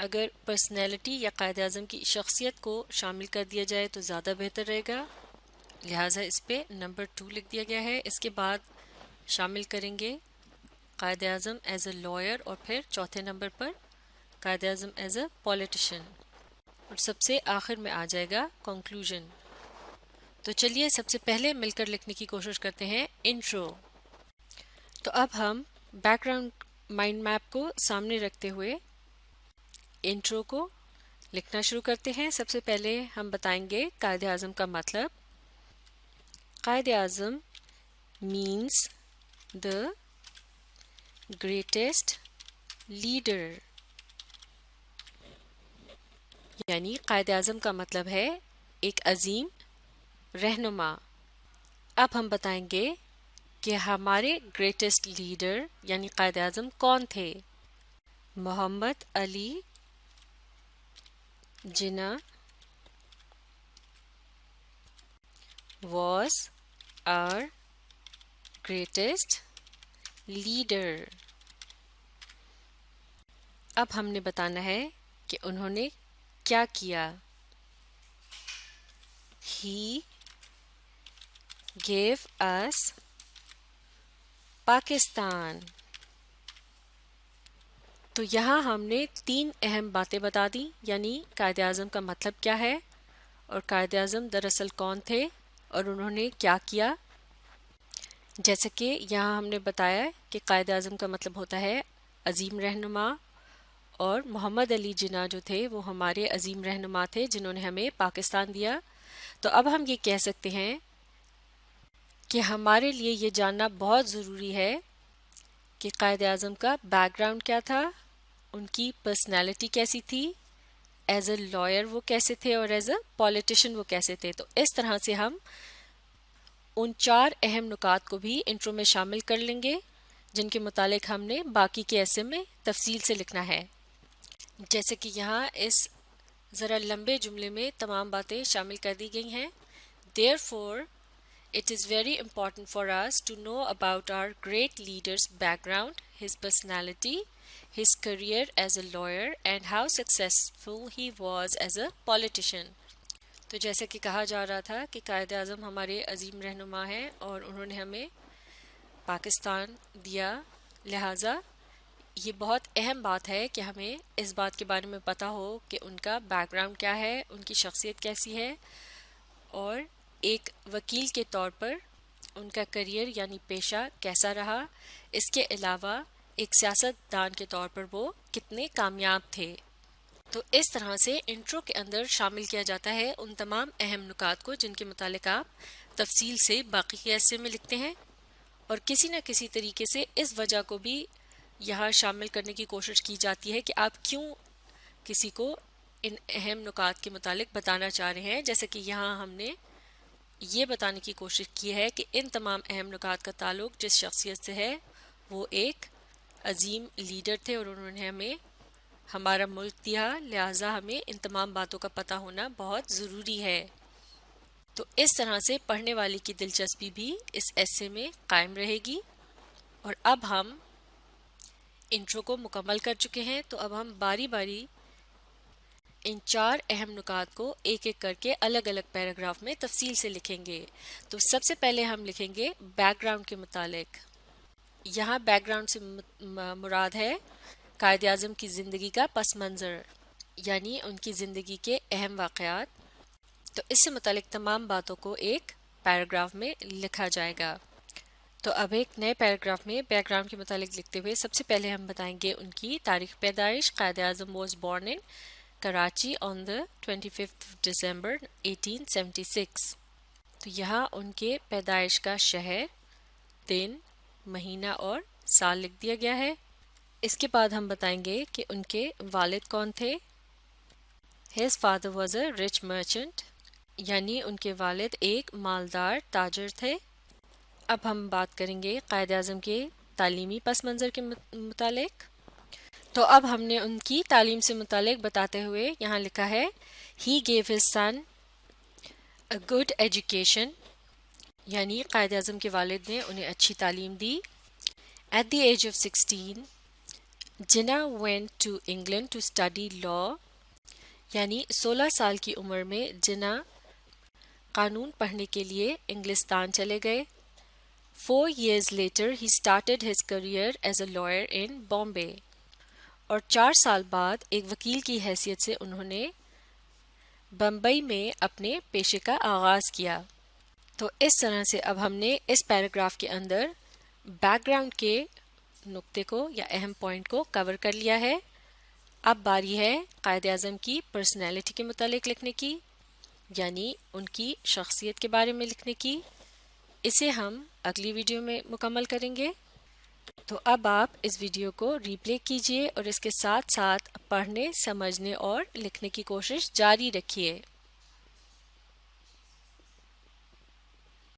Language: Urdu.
اگر پرسنالٹی یا قائد اعظم کی شخصیت کو شامل کر دیا جائے تو زیادہ بہتر رہے گا، لہٰذا اس پہ نمبر 2 لکھ دیا گیا ہے۔ اس کے بعد شامل کریں گے Quaid Azam as a lawyer, اور پھر چوتھے number per Quaid Azam as a politician, اور سب سے آخر میں آ جائے گا کنکلوژن۔ تو چلیے سب سے پہلے مل کر لکھنے کی کوشش کرتے ہیں انٹرو۔ تو اب ہم بیک گراؤنڈ مائنڈ میپ کو سامنے رکھتے ہوئے انٹرو کو لکھنا شروع کرتے ہیں۔ سب سے پہلے ہم بتائیں گے قائد اعظم کا مطلب۔ Quaid Azam means the greatest leader, یعنی قائد اعظم کا مطلب ہے ایک عظیم رہنما۔ اب ہم بتائیں گے کہ ہمارے گریٹسٹ لیڈر یعنی قائد اعظم کون تھے۔ محمد Ali Jinnah was our greatest leader۔ اب ہم نے بتانا ہے کہ انہوں نے کیا کیا۔ He gave us Pakistan. تو یہاں ہم نے 3 اہم باتیں بتا دی، یعنی قائد اعظم کا مطلب کیا ہے، اور قائد اعظم دراصل کون تھے اور انہوں نے کیا کیا۔ جیسے کہ یہاں ہم نے بتایا کہ قائد اعظم کا مطلب ہوتا ہے عظیم رہنما، اور محمد علی جناح جو تھے وہ ہمارے عظیم رہنما تھے جنہوں نے ہمیں پاکستان دیا۔ تو اب ہم یہ کہہ سکتے ہیں کہ ہمارے لیے یہ جاننا بہت ضروری ہے کہ قائد اعظم کا بیک گراؤنڈ کیا تھا، ان کی پرسنالٹی کیسی تھی، ایز اے لائر وہ کیسے تھے، اور ایز اے پولیٹیشین وہ کیسے تھے۔ تو اس طرح سے ہم ان 4 اہم نکات کو بھی انٹرو میں شامل کر لیں گے جن کے متعلق ہم نے باقی کے ایسے میں تفصیل سے لکھنا ہے۔ جیسے کہ یہاں اس ذرا لمبے جملے میں تمام باتیں شامل کر دی گئی ہیں۔ Therefore, it is very important for us to know about our great leader's background, his personality, his career as a lawyer, and how successful he was as a politician۔ تو جیسے کہ کہا جا رہا تھا کہ قائد اعظم ہمارے عظیم رہنما ہیں اور انہوں نے ہمیں پاکستان دیا، لہٰذا یہ بہت اہم بات ہے کہ ہمیں اس بات کے بارے میں پتہ ہو کہ ان کا بیک گراؤنڈ کیا ہے، ان کی شخصیت کیسی ہے، اور ایک وکیل کے طور پر ان کا کریئر یعنی پیشہ کیسا رہا، اس کے علاوہ ایک سیاست دان کے طور پر وہ کتنے کامیاب تھے۔ تو اس طرح سے انٹرو کے اندر شامل کیا جاتا ہے ان تمام اہم نکات کو جن کے متعلق آپ تفصیل سے باقی کے حصے میں لکھتے ہیں، اور کسی نہ کسی طریقے سے اس وجہ کو بھی یہاں شامل کرنے کی کوشش کی جاتی ہے کہ آپ کیوں کسی کو ان اہم نکات کے متعلق بتانا چاہ رہے ہیں۔ جیسے کہ یہاں ہم نے یہ بتانے کی کوشش کی ہے کہ ان تمام اہم نکات کا تعلق جس شخصیت سے ہے وہ ایک عظیم لیڈر تھے اور انہوں نے ہمیں ہمارا ملک دیا، لہٰذا ہمیں ان تمام باتوں کا پتہ ہونا بہت ضروری ہے۔ تو اس طرح سے پڑھنے والے کی دلچسپی بھی اس ایسے میں قائم رہے گی۔ اور اب ہم انٹرو کو مکمل کر چکے ہیں، تو اب ہم باری باری ان 4 اہم نکات کو ایک ایک کر کے الگ الگ پیراگراف میں تفصیل سے لکھیں گے۔ تو سب سے پہلے ہم لکھیں گے بیک گراؤنڈ کے متعلق۔ یہاں بیک گراؤنڈ سے مراد ہے قائد اعظم کی زندگی کا پس منظر، یعنی ان کی زندگی کے اہم واقعات۔ تو اس سے متعلق تمام باتوں کو ایک پیراگراف میں لکھا جائے گا۔ تو اب ایک نئے پیراگراف میں بیک گراؤنڈ کے متعلق لکھتے ہوئے سب سے پہلے ہم بتائیں گے ان کی تاریخ پیدائش۔ Quaid Azam was born in Karachi آن دا 25 دسمبر 1876۔ تو یہاں ان کے پیدائش کا شہر، دن، مہینہ اور سال لکھ دیا گیا ہے۔ اس کے بعد ہم بتائیں گے کہ ان کے والد کون تھے۔ His father was a rich merchant، یعنی ان کے والد ایک مالدار تاجر تھے۔ اب ہم بات کریں گے قائد اعظم کے تعلیمی پس منظر کے متعلق۔ تو اب ہم نے ان کی تعلیم سے متعلق بتاتے ہوئے یہاں لکھا ہے He gave his son a good education، یعنی قائد اعظم کے والد نے انہیں اچھی تعلیم دی۔ At the age of 16 جنا went to England to study law، یعنی 16 سال کی عمر میں جنا قانون پڑھنے کے لیے انگلستان چلے گئے۔ 4 years later he started his career as a lawyer in Bombay، اور 4 سال بعد ایک وکیل کی حیثیت سے انہوں نے بمبئی میں اپنے پیشے کا آغاز کیا۔ تو اس طرح سے اب ہم نے اس پیراگراف کے اندر بیک گراؤنڈ کے نقطے کو یا اہم پوائنٹ کو کور کر لیا ہے۔ اب باری ہے قائد اعظم کی پرسنالٹی کے متعلق لکھنے کی، یعنی ان کی شخصیت کے بارے میں لکھنے کی۔ اسے ہم اگلی ویڈیو میں مکمل کریں گے۔ تو اب آپ اس ویڈیو کو ری پلے کیجئے اور اس کے ساتھ ساتھ پڑھنے، سمجھنے اور لکھنے کی کوشش جاری رکھیے۔